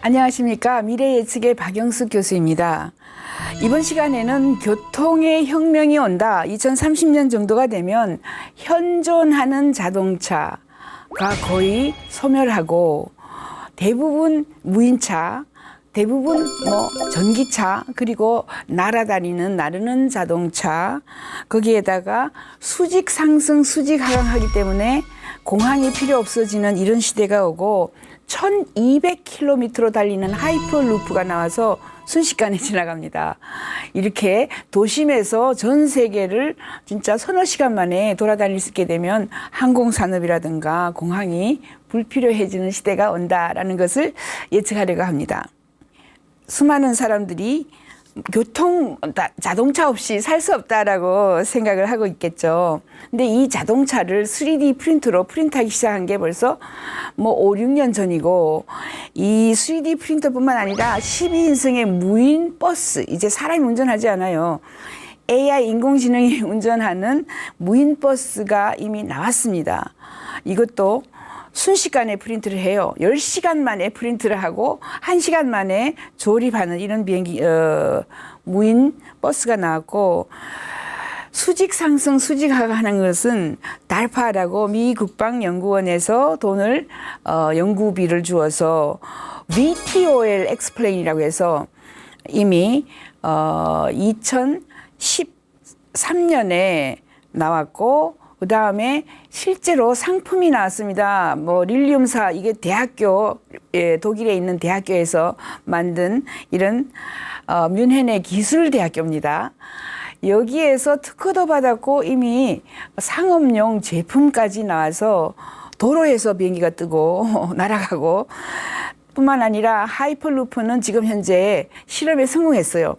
안녕하십니까. 미래예측의 박영숙 교수입니다. 이번 시간에는 교통의 혁명이 온다. 2030년 정도가 되면 현존하는 자동차가 거의 소멸하고 대부분 무인차, 대부분 전기차, 그리고 나르는 자동차, 거기에다가 수직 상승, 수직 하강하기 때문에 공항이 필요 없어지는 이런 시대가 오고 1200km로 달리는 하이퍼루프가 나와서 순식간에 지나갑니다. 이렇게 도심에서 전 세계를 진짜 서너 시간 만에 돌아다닐 수 있게 되면 항공산업이라든가 공항이 불필요해지는 시대가 온다라는 것을 예측하려고 합니다. 수많은 사람들이 자동차 없이 살 수 없다라고 생각을 하고 있겠죠. 근데 이 자동차를 3D 프린터로 프린트하기 시작한 게 벌써 5, 6년 전이고, 이 3D 프린터뿐만 아니라 12인승의 무인 버스, 이제 사람이 운전하지 않아요. AI 인공지능이 운전하는 무인 버스가 이미 나왔습니다. 이것도 순식간에 프린트를 해요. 10시간 만에 프린트를 하고 1시간 만에 조립하는 이런 무인 버스가 나왔고, 수직 상승, 수직 하강하는 것은 달파라고 미 국방연구원에서 돈을 연구비를 주어서 VTOL explain이라고 해서 이미 2013년에 나왔고, 그 다음에 실제로 상품이 나왔습니다. 릴리움사, 이게 독일에 있는 대학교에서 만든 이런 뮌헨의 기술대학교입니다. 여기에서 특허도 받았고 이미 상업용 제품까지 나와서 도로에서 비행기가 뜨고 날아가고, 뿐만 아니라 하이퍼루프는 지금 현재 실험에 성공했어요.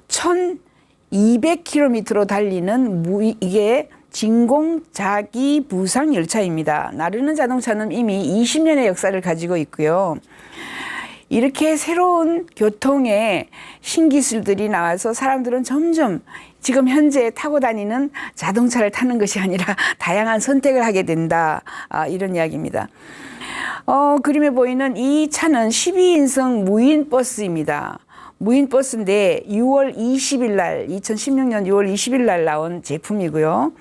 1200km로 달리는 이게 진공자기 부상 열차입니다. 나르는 자동차는 이미 20년의 역사를 가지고 있고요. 이렇게 새로운 교통의 신기술들이 나와서 사람들은 점점 지금 현재 타고 다니는 자동차를 타는 것이 아니라 다양한 선택을 하게 된다. 이런 이야기입니다. 그림에 보이는 이 차는 12인승 무인 버스입니다. 무인 버스인데 6월 20일 날, 2016년 6월 20일 날 나온 제품이고요.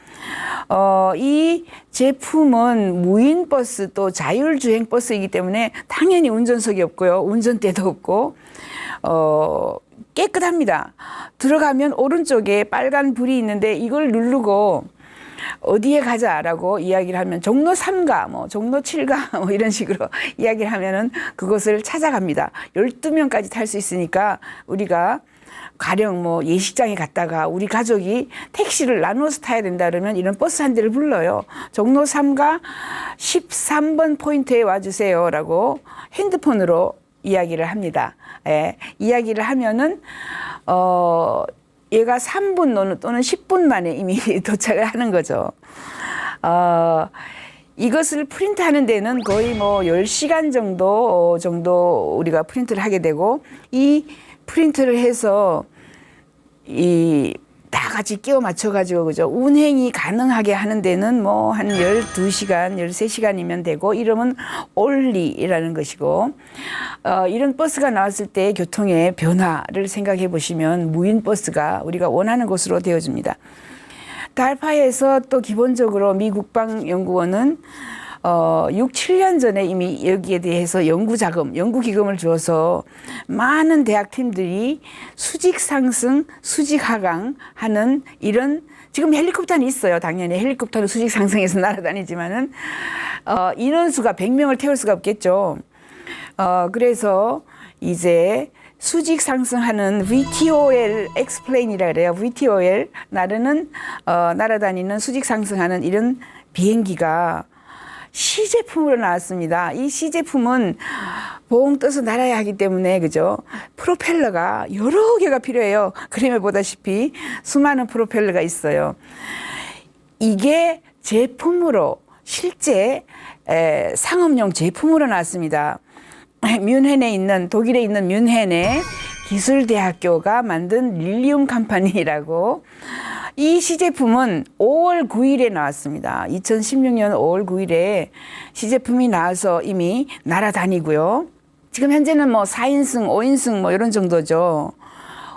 이 제품은 무인 버스 또 자율주행 버스이기 때문에 당연히 운전석이 없고요. 운전대도 없고, 깨끗합니다. 들어가면 오른쪽에 빨간 불이 있는데 이걸 누르고 어디에 가자라고 이야기를 하면 종로 3가, 종로 7가, 이런 식으로 이야기를 하면은 그곳을 찾아갑니다. 12명까지 탈 수 있으니까 우리가 가령 예식장에 갔다가 우리 가족이 택시를 나눠서 타야 된다 그러면 이런 버스 한 대를 불러요. 종로 3가 13번 포인트에 와주세요라고 핸드폰으로 이야기를 합니다. 예, 이야기를 하면은, 얘가 3분 또는 10분 만에 이미 도착을 하는 거죠. 이것을 프린트하는 데는 거의 10시간 정도 우리가 프린트를 하게 되고, 이 프린트를 해서 다 같이 끼워 맞춰가지고, 그죠? 운행이 가능하게 하는 데는 한 12시간, 13시간이면 되고, 이러면 올리라는 것이고, 이런 버스가 나왔을 때 교통의 변화를 생각해 보시면 무인 버스가 우리가 원하는 곳으로 되어줍니다. 달파에서 또 기본적으로 미 국방연구원은 6, 7년 전에 이미 여기에 대해서 연구기금을 주어서 많은 대학팀들이 수직 상승, 수직 하강 하는 이런, 지금 헬리콥터는 있어요. 당연히 헬리콥터는 수직 상승해서 날아다니지만은, 인원수가 100명을 태울 수가 없겠죠. 그래서 이제 수직 상승하는 VTOL explain이라 그래요. VTOL, 날아다니는 수직 상승하는 이런 비행기가 시제품으로 나왔습니다. 이 시제품은 봉 떠서 날아야 하기 때문에, 그죠? 프로펠러가 여러 개가 필요해요. 그림에 보다시피 수많은 프로펠러가 있어요. 이게 제품으로, 실제 상업용 제품으로 나왔습니다. 독일에 있는 뮌헨의 기술대학교가 만든 릴리움 컴퍼니라고, 이 시제품은 5월 9일에 나왔습니다. 2016년 5월 9일에 시제품이 나와서 이미 날아다니고요. 지금 현재는 뭐 4인승, 5인승 뭐 이런 정도죠.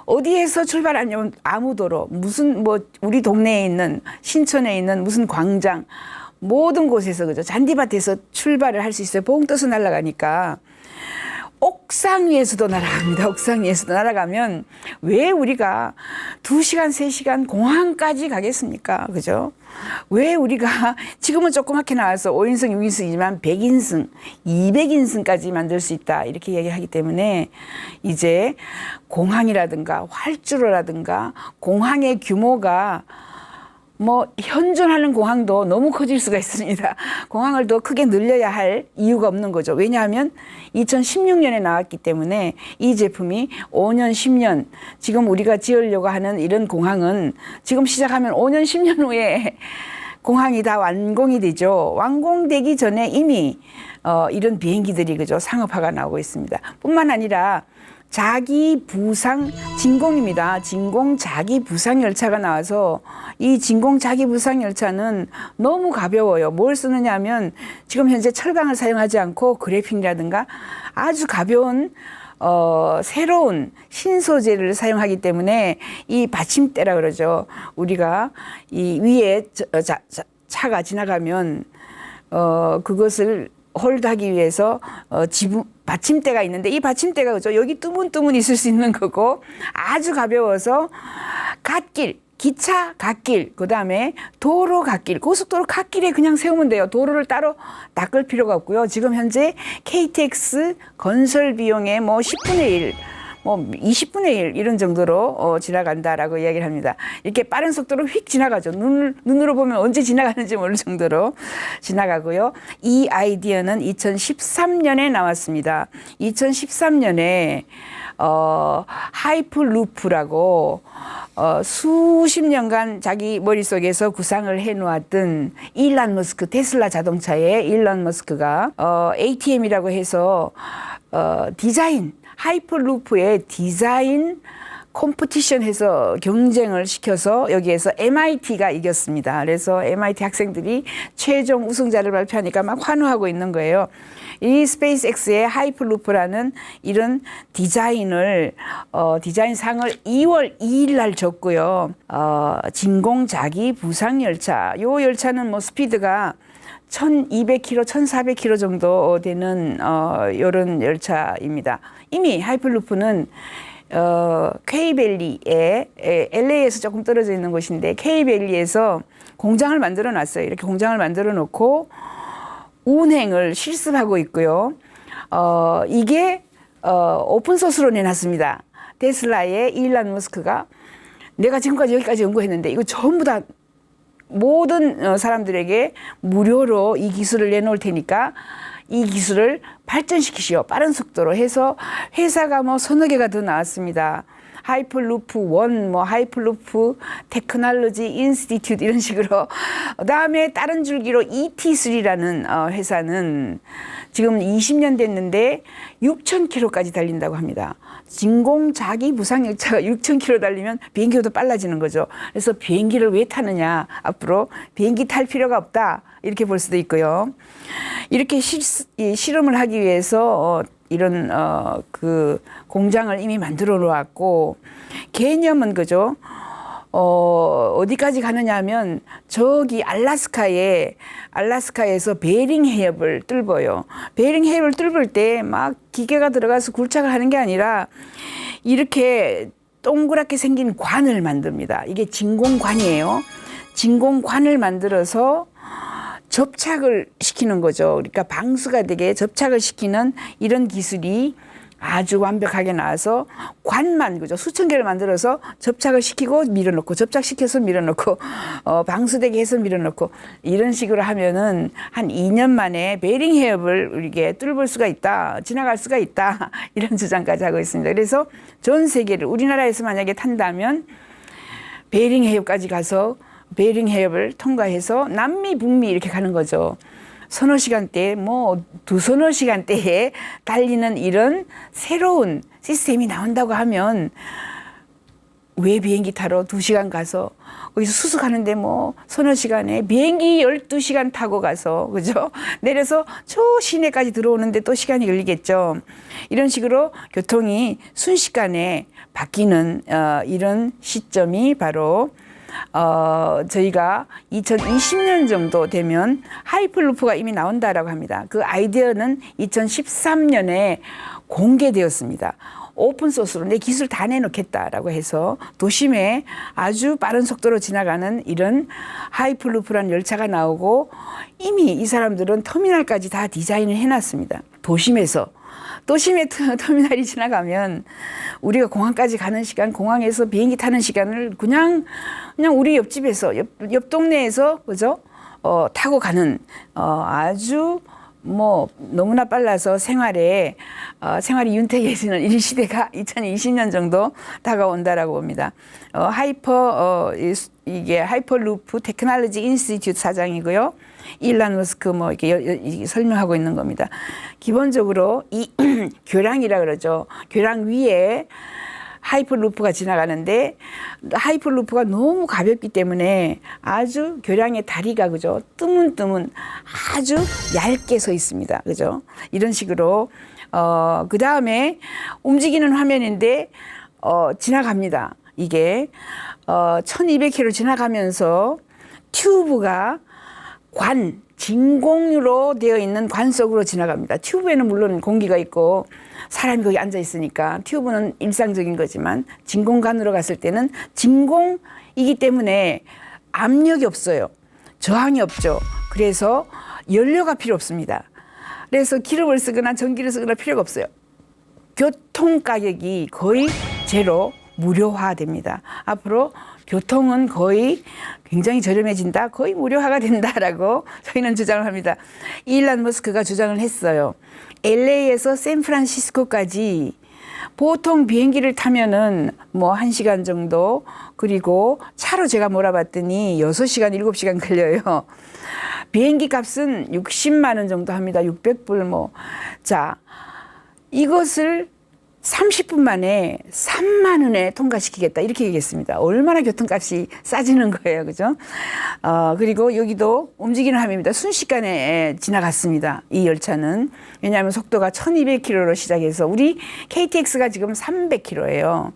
어디에서 출발하냐면 아무 도로, 무슨 뭐 우리 동네에 있는 신촌에 있는 무슨 광장, 모든 곳에서 그죠. 잔디밭에서 출발을 할 수 있어요. 봉 떠서 날아가니까. 옥상 위에서도 날아갑니다. 옥상 위에서도 날아가면 왜 우리가 2시간, 3시간 공항까지 가겠습니까? 그죠? 왜 우리가 지금은 조그맣게 나와서 5인승, 6인승이지만 100인승, 200인승까지 만들 수 있다. 이렇게 얘기하기 때문에 이제 공항이라든가 활주로라든가 공항의 규모가 뭐 현존하는 공항도 너무 커질 수가 있습니다. 공항을 더 크게 늘려야 할 이유가 없는 거죠. 왜냐하면 2016년에 나왔기 때문에 이 제품이 5년, 10년 지금 우리가 지으려고 하는 이런 공항은 지금 시작하면 5년, 10년 후에 공항이 다 완공이 되죠. 완공되기 전에 이미 이런 비행기들이 그죠 상업화가 나오고 있습니다. 뿐만 아니라 자기 부상 진공입니다. 진공 자기 부상 열차가 나와서 이 진공 자기 부상 열차는 너무 가벼워요. 뭘 쓰느냐 하면 지금 현재 철강을 사용하지 않고 그래핀이라든가 아주 가벼운 새로운 신소재를 사용하기 때문에 이 받침대라 그러죠. 우리가 이 위에 차가 지나가면 그것을 홀드하기 위해서 받침대가 있는데 이 받침대가 그죠 여기 뜨문뜨문 있을 수 있는 거고 아주 가벼워서 갓길 기차 갓길 그다음에 도로 갓길 고속도로 갓길에 그냥 세우면 돼요. 도로를 따로 닦을 필요가 없고요. 지금 현재 KTX 건설 비용의 뭐 10분의 1 뭐 20분의 1 이런 정도로 지나간다라고 이야기를 합니다. 이렇게 빠른 속도로 휙 지나가죠. 눈으로 보면 언제 지나가는지 모를 정도로 지나가고요. 이 아이디어는 2013년에 나왔습니다. 2013년에 하이퍼루프라고 수십 년간 자기 머릿속에서 구상을 해놓았던 일론 머스크 테슬라 자동차의 일론 머스크가 ATM이라고 해서 디자인 하이퍼루프의 디자인 컴피티션 해서 경쟁을 시켜서 여기에서 MIT가 이겼습니다. 그래서 MIT 학생들이 최종 우승자를 발표하니까 막 환호하고 있는 거예요. 이 스페이스X의 하이퍼루프라는 이런 디자인을 디자인상을 2월 2일 날 줬고요. 진공 자기 부상 열차. 요 열차는 뭐 스피드가 1200km, 1400km 정도 되는 이런 열차입니다. 이미 하이퍼루프는 K밸리에 LA에서 조금 떨어져 있는 곳인데 K밸리에서 공장을 만들어 놨어요. 이렇게 공장을 만들어 놓고 운행을 실습하고 있고요. 이게 오픈소스로 내놨습니다. 테슬라의 일론 머스크가 내가 지금까지 여기까지 연구했는데 이거 전부 다 모든 사람들에게 무료로 이 기술을 내놓을 테니까 이 기술을 발전시키시오. 빠른 속도로 해서 회사가 뭐 서너 개가 더 나왔습니다. 하이퍼루프 1, 뭐 하이퍼루프 테크놀로지 인스티튜트 이런 식으로 그다음에 다른 줄기로 ET3라는 회사는 지금 20년 됐는데 6,000km까지 달린다고 합니다. 진공 자기 부상 열차가 6,000km 달리면 비행기보다 빨라지는 거죠. 그래서 비행기를 왜 타느냐? 앞으로 비행기 탈 필요가 없다. 이렇게 볼 수도 있고요. 이렇게 실험을 하기 위해서 이런 그 공장을 이미 만들어 놓았고 개념은 그죠. 어디까지 가느냐 하면 저기 알라스카에서 베링 해협을 뚫어요. 베링 해협을 뚫을 때 막 기계가 들어가서 굴착을 하는 게 아니라 이렇게 동그랗게 생긴 관을 만듭니다. 이게 진공관이에요. 진공관을 만들어서 접착을 시키는 거죠. 그러니까 방수가 되게 접착을 시키는 이런 기술이 아주 완벽하게 나와서 관만 그죠 수천 개를 만들어서 접착을 시키고 밀어넣고 접착시켜서 밀어넣고 방수되게 해서 밀어넣고 이런 식으로 하면은 한 2년 만에 베링 해협을 우리게 뚫을 수가 있다 지나갈 수가 있다 이런 주장까지 하고 있습니다. 그래서 전 세계를 우리나라에서 만약에 탄다면 베링 해협까지 가서 베링 해협을 통과해서 남미 북미 이렇게 가는 거죠. 서너 시간대, 뭐 두서너 시간대에 달리는 이런 새로운 시스템이 나온다고 하면 왜 비행기 타러 2시간 가서 거기서 수속하는데 뭐 서너 시간에 비행기 12시간 타고 가서 그죠? 내려서 저 시내까지 들어오는데 또 시간이 걸리겠죠. 이런 식으로 교통이 순식간에 바뀌는 이런 시점이 바로 저희가 2020년 정도 되면 하이퍼루프가 이미 나온다라고 합니다. 그 아이디어는 2013년에 공개되었습니다. 오픈 소스로 내 기술 다 내놓겠다라고 해서 도심에 아주 빠른 속도로 지나가는 이런 하이퍼루프라는 열차가 나오고 이미 이 사람들은 터미널까지 다 디자인을 해놨습니다. 도심에 터미널이 지나가면 우리가 공항까지 가는 시간, 공항에서 비행기 타는 시간을 그냥 우리 옆집에서 옆 동네에서 그죠? 타고 가는 아주 뭐 너무나 빨라서 생활이 윤택해지는 이 시대가 2020년 정도 다가온다라고 봅니다. 이게 하이퍼루프 테크놀로지 인스티튜트 사장이고요. 일란 머스크 뭐 이렇게 설명하고 있는 겁니다. 기본적으로 이 교량이라 그러죠. 교량 위에 하이퍼루프가 지나가는데 하이퍼루프가 너무 가볍기 때문에 아주 교량의 다리가 그죠 뜨문뜨문 아주 얇게 서 있습니다. 그죠? 이런 식으로 그 다음에 움직이는 화면인데 지나갑니다. 이게 1200km 지나가면서 튜브가 진공으로 되어 있는 관 속으로 지나갑니다. 튜브에는 물론 공기가 있고 사람이 거기 앉아 있으니까 튜브는 일상적인 거지만 진공관으로 갔을 때는 진공이기 때문에 압력이 없어요. 저항이 없죠. 그래서 연료가 필요 없습니다. 그래서 기름을 쓰거나 전기를 쓰거나 필요가 없어요. 교통 가격이 거의 제로 무료화됩니다. 앞으로 교통은 거의 굉장히 저렴해진다, 거의 무료화가 된다라고 저희는 주장을 합니다. 일란 머스크가 주장을 했어요. LA에서 샌프란시스코까지 보통 비행기를 타면은 뭐 1시간 정도, 그리고 차로 제가 몰아봤더니 6시간, 7시간 걸려요. 비행기 값은 60만 원 정도 합니다. 600불 뭐. 자, 이것을 30분 만에 3만 원에 통과시키겠다 이렇게 얘기했습니다. 얼마나 교통값이 싸지는 거예요. 그죠? 그리고 여기도 움직이는 함입니다. 순식간에 지나갔습니다. 이 열차는. 왜냐하면 속도가 1200km로 시작해서 우리 KTX가 지금 300km예요.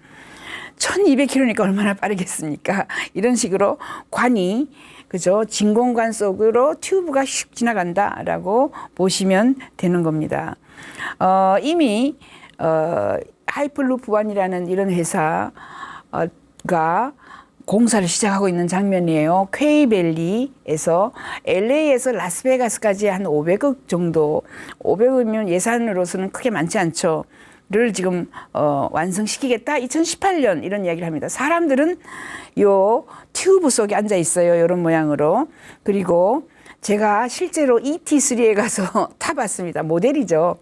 1200km니까 얼마나 빠르겠습니까? 이런 식으로 관이 그죠? 진공관 속으로 튜브가 슉 지나간다라고 보시면 되는 겁니다. 이미 하이퍼루프1이라는 이런 회사가 공사를 시작하고 있는 장면이에요. 퀘이밸리에서 LA에서 라스베가스까지 한 500억 정도, 500억이면 예산으로서는 크게 많지 않죠. 를 지금 완성시키겠다. 2018년 이런 이야기를 합니다. 사람들은 요 튜브 속에 앉아 있어요. 이런 모양으로. 그리고 제가 실제로 ET3에 가서 타봤습니다. 모델이죠.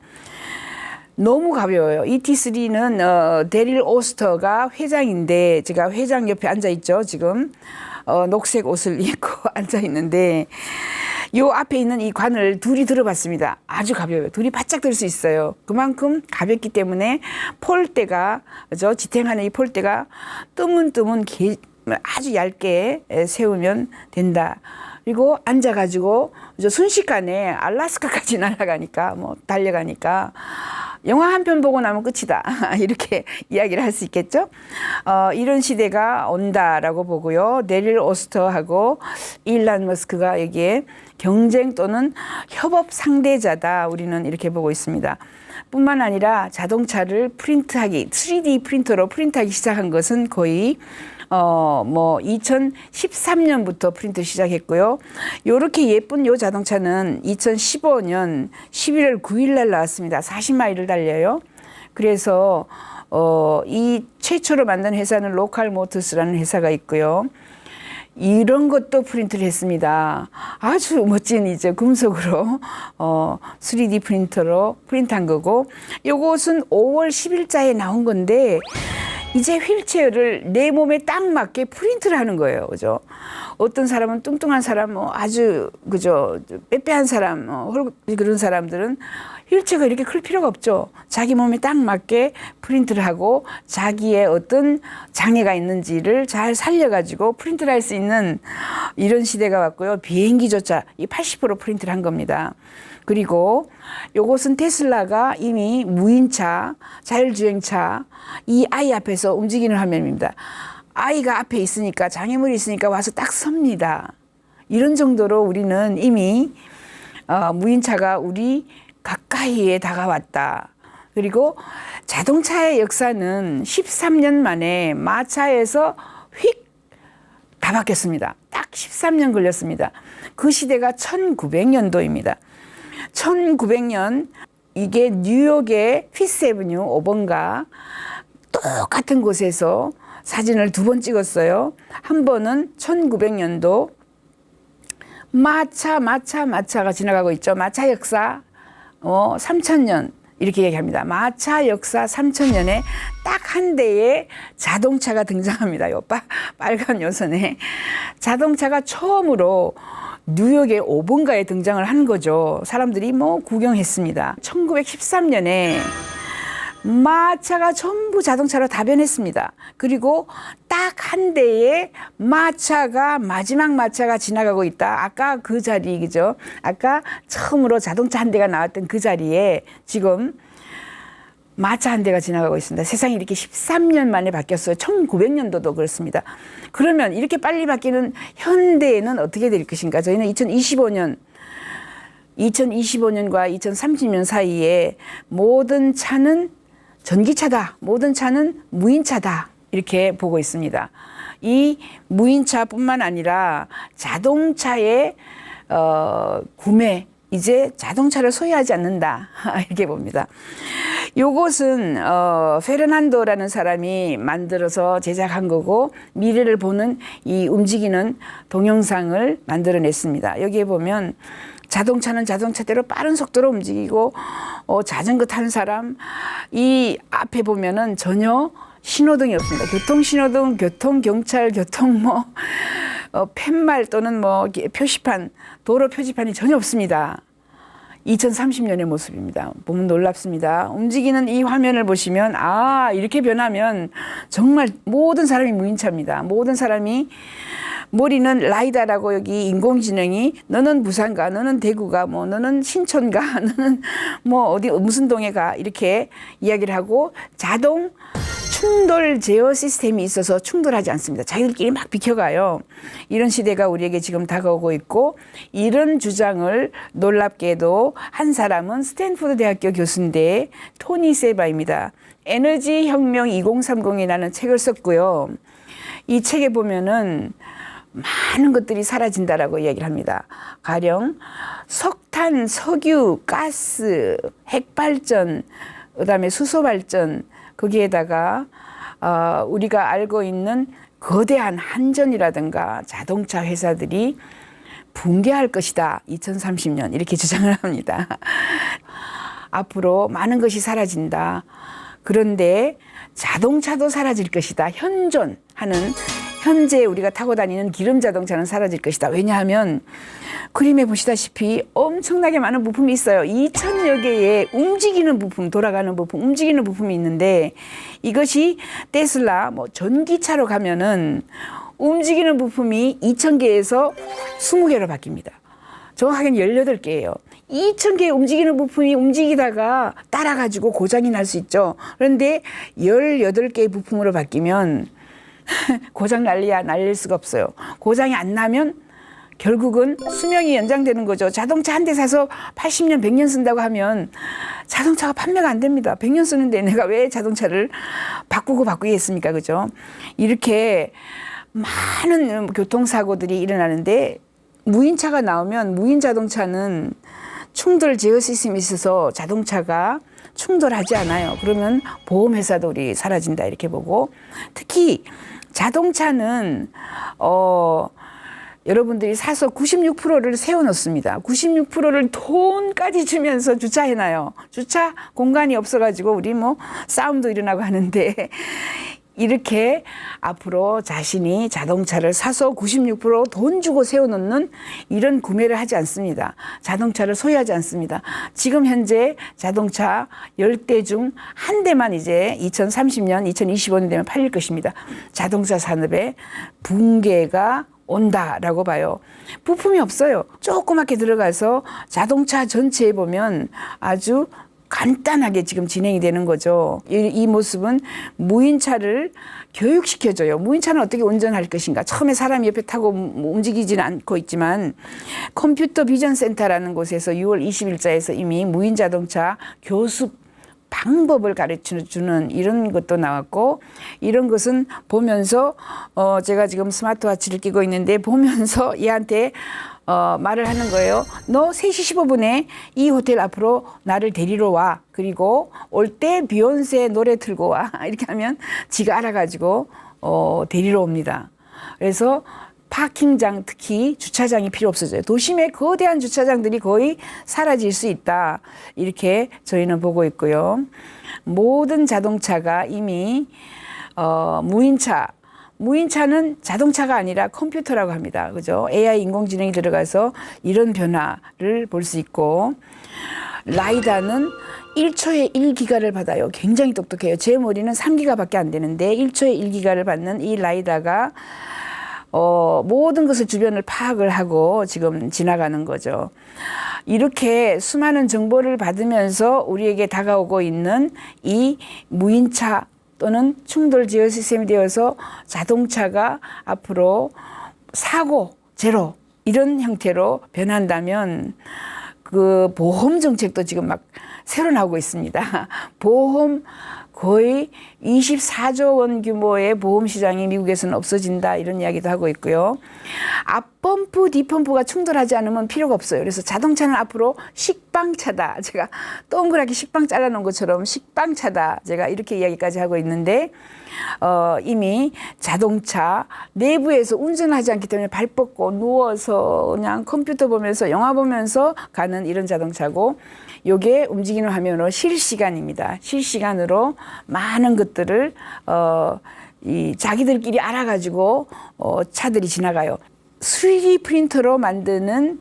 너무 가벼워요. ET3는 데릴 오스터가 회장인데 제가 회장 옆에 앉아 있죠. 지금 녹색 옷을 입고 앉아 있는데 요 앞에 있는 이 관을 둘이 들어봤습니다. 아주 가벼워요. 둘이 바짝 들 수 있어요. 그만큼 가볍기 때문에 폴대가 그죠? 지탱하는 이 폴대가 뜨문뜨문 아주 얇게 세우면 된다. 그리고 앉아가지고 순식간에 알라스카까지 날아가니까 뭐 달려가니까 영화 한 편 보고 나면 끝이다. 이렇게 이야기를 할 수 있겠죠. 이런 시대가 온다라고 보고요. 데릴 오스터하고 일란 머스크가 여기에 경쟁 또는 협업 상대자다. 우리는 이렇게 보고 있습니다. 뿐만 아니라 자동차를 프린트하기, 3D 프린터로 프린트하기 시작한 것은 거의 2013년부터 프린트 시작했고요. 요렇게 예쁜 요 자동차는 2015년 11월 9일 날 나왔습니다. 40마일을 달려요. 그래서 이 최초로 만든 회사는 로컬 모터스라는 회사가 있고요. 이런 것도 프린트를 했습니다. 아주 멋진 이제 금속으로 3D 프린터로 프린트한 거고, 요것은 5월 10일자에 나온 건데 이제 휠체어를 내 몸에 딱 맞게 프린트를 하는 거예요. 그죠? 어떤 사람은 뚱뚱한 사람, 아주, 그죠? 빼빼한 사람, 그런 사람들은 휠체어가 이렇게 클 필요가 없죠. 자기 몸에 딱 맞게 프린트를 하고 자기의 어떤 장애가 있는지를 잘 살려가지고 프린트를 할 수 있는 이런 시대가 왔고요. 비행기조차 이 80% 프린트를 한 겁니다. 그리고 요것은 테슬라가 이미 무인차, 자율주행차, 이 아이 앞에서 움직이는 화면입니다. 아이가 앞에 있으니까, 장애물이 있으니까 와서 딱 섭니다. 이런 정도로 우리는 이미 무인차가 우리 가까이에 다가왔다. 그리고 자동차의 역사는 13년 만에 마차에서 휙 다 바뀌었습니다. 딱 13년 걸렸습니다. 그 시대가 1900년도입니다. 1900년 이게 뉴욕의 피스애비뉴 5번가 똑같은 곳에서 사진을 2번 찍었어요. 한 번은 1900년도 마차가 지나가고 있죠. 마차 역사 3000년 이렇게 얘기합니다. 마차 역사 3000년에 딱 한 대의 자동차가 등장합니다. 요 빨간 요선에 자동차가 처음으로 뉴욕의 5번가에 등장을 한 거죠. 사람들이 뭐 구경했습니다. 1913년에 마차가 전부 자동차로 다 변했습니다. 그리고 딱 한 대의 마차가 마지막 마차가 지나가고 있다. 아까 그 자리, 그죠? 아까 처음으로 자동차 한 대가 나왔던 그 자리에 지금 마차 한 대가 지나가고 있습니다. 세상이 이렇게 13년 만에 바뀌었어요. 1900년도도 그렇습니다. 그러면 이렇게 빨리 바뀌는 현대에는 어떻게 될 것인가? 저희는 2025년과 2030년 사이에 모든 차는 전기차다. 모든 차는 무인차다. 이렇게 보고 있습니다. 이 무인차뿐만 아니라 자동차의 구매, 이제 자동차를 소유하지 않는다. 이렇게 봅니다. 요것은 페르난도라는 사람이 만들어서 제작한 거고 미래를 보는 이 움직이는 동영상을 만들어냈습니다. 여기에 보면 자동차는 자동차대로 빠른 속도로 움직이고 자전거 타는 사람 이 앞에 보면은 전혀 신호등이 없습니다. 교통신호등, 교통경찰, 팻말 또는 표시판, 도로 표지판이 전혀 없습니다. 2030년의 모습입니다. 보면 놀랍습니다. 움직이는 이 화면을 보시면 이렇게 변하면 정말 모든 사람이 무인차입니다. 모든 사람이 머리는 라이다라고 여기 인공지능이 너는 부산가, 너는 대구가, 너는 신촌가, 너는 어디 무슨 동에 가 이렇게 이야기를 하고 자동 충돌 제어 시스템이 있어서 충돌하지 않습니다. 자기들끼리 막 비켜가요. 이런 시대가 우리에게 지금 다가오고 있고 이런 주장을 놀랍게도 한 사람은 스탠포드 대학교 교수인데 토니 세바입니다. 에너지 혁명 2030이라는 책을 썼고요. 이 책에 보면은 많은 것들이 사라진다라고 이야기를 합니다. 가령 석탄, 석유, 가스, 핵발전, 그다음에 수소발전 거기에다가 우리가 알고 있는 거대한 한전이라든가 자동차 회사들이 붕괴할 것이다. 2030년 이렇게 주장을 합니다. 앞으로 많은 것이 사라진다. 그런데 자동차도 사라질 것이다. 현존하는 현재 우리가 타고 다니는 기름 자동차는 사라질 것이다. 왜냐하면 그림에 보시다시피 엄청나게 많은 부품이 있어요. 2,000여 개의 움직이는 부품, 돌아가는 부품, 움직이는 부품이 있는데 이것이 테슬라 전기차로 가면은 움직이는 부품이 2,000개에서 20개로 바뀝니다. 정확하게는 18개예요. 2,000개의 움직이는 부품이 움직이다가 따라가지고 고장이 날 수 있죠. 그런데 18개의 부품으로 바뀌면 고장 날릴 수가 없어요. 고장이 안 나면 결국은 수명이 연장되는 거죠. 자동차 한 대 사서 80년, 100년 쓴다고 하면 자동차가 판매가 안 됩니다. 100년 쓰는데 내가 왜 자동차를 바꾸겠습니까? 그죠? 이렇게 많은 교통사고들이 일어나는데 무인차가 나오면 무인 자동차는 충돌 제어 시스템이 있어서 자동차가 충돌하지 않아요. 그러면 보험회사도 우리 사라진다 이렇게 보고 특히 자동차는 여러분들이 사서 96%를 세워놓습니다. 96%를 돈까지 주면서 주차해놔요. 주차 공간이 없어가지고 우리 싸움도 일어나고 하는데 이렇게 앞으로 자신이 자동차를 사서 96%돈 주고 세워놓는 이런 구매를 하지 않습니다. 자동차를 소유하지 않습니다. 지금 현재 자동차 10대 중 한 대만 이제 2030년, 2025년 되면 팔릴 것입니다. 자동차 산업의 붕괴가 온다라고 봐요. 부품이 없어요. 조그맣게 들어가서 자동차 전체에 보면 아주 간단하게 지금 진행이 되는 거죠. 이 모습은 무인차를 교육시켜줘요. 무인차는 어떻게 운전할 것인가. 처음에 사람이 옆에 타고 움직이지는 않고 있지만 컴퓨터 비전 센터라는 곳에서 6월 20일자에서 이미 무인 자동차 교습 방법을 가르쳐주는 이런 것도 나왔고, 이런 것은 보면서 제가 지금 스마트워치를 끼고 있는데 보면서 얘한테 말을 하는 거예요. 너 3시 15분에 이 호텔 앞으로 나를 데리러 와. 그리고 올 때 비욘세 노래 틀고 와. 이렇게 하면 지가 알아가지고 데리러 옵니다. 그래서 파킹장, 특히 주차장이 필요 없어져요. 도심의 거대한 주차장들이 거의 사라질 수 있다. 이렇게 저희는 보고 있고요. 모든 자동차가 이미 무인차는 자동차가 아니라 컴퓨터라고 합니다. 그죠? AI 인공지능이 들어가서 이런 변화를 볼 수 있고, 라이다는 1초에 1기가를 받아요. 굉장히 똑똑해요. 제 머리는 3기가밖에 안 되는데 1초에 1기가를 받는 이 라이다가 모든 것을 주변을 파악을 하고 지금 지나가는 거죠. 이렇게 수많은 정보를 받으면서 우리에게 다가오고 있는 이 무인차 또는 충돌 제어 시스템이 되어서 자동차가 앞으로 사고 제로 이런 형태로 변한다면 그 보험 정책도 지금 막 새로 나오고 있습니다. 보험 거의 24조 원 규모의 보험 시장이 미국에서는 없어진다 이런 이야기도 하고 있고요. 앞펌프, 뒷펌프가 충돌하지 않으면 필요가 없어요. 그래서 자동차는 앞으로 식빵차다. 제가 동그랗게 식빵 잘라놓은 것처럼 식빵차다. 제가 이렇게 이야기까지 하고 있는데 이미 자동차 내부에서 운전하지 않기 때문에 발 뻗고 누워서 그냥 컴퓨터 보면서 영화 보면서 가는 이런 자동차고, 요게 움직이는 화면으로 실시간입니다. 실시간으로 많은 것들을 자기들끼리 알아가지고 차들이 지나가요. 3D 프린터로 만드는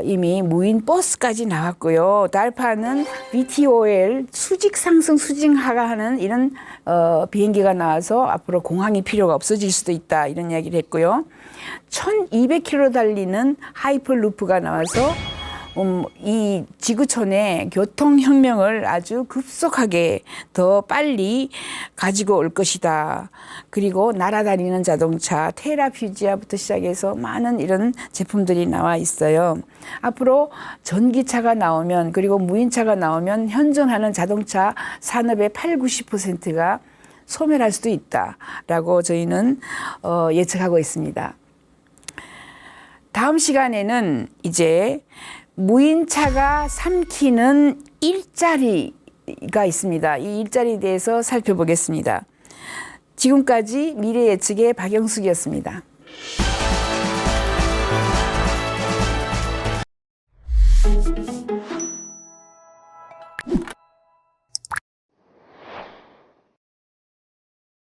이미 무인 버스까지 나왔고요. 달파는 VTOL 수직 상승 수직 하가하는 이런 비행기가 나와서 앞으로 공항이 필요가 없어질 수도 있다 이런 이야기를 했고요. 1200km 달리는 하이퍼루프가 나와서 이 지구촌의 교통혁명을 아주 급속하게 더 빨리 가지고 올 것이다. 그리고 날아다니는 자동차, 테라퓨지아부터 시작해서 많은 이런 제품들이 나와 있어요. 앞으로 전기차가 나오면, 그리고 무인차가 나오면 현존하는 자동차 산업의 80~90%가 소멸할 수도 있다라고 저희는 예측하고 있습니다. 다음 시간에는 이제 무인차가 삼키는 일자리가 있습니다. 이 일자리에 대해서 살펴보겠습니다. 지금까지 미래 예측의 박영숙이었습니다.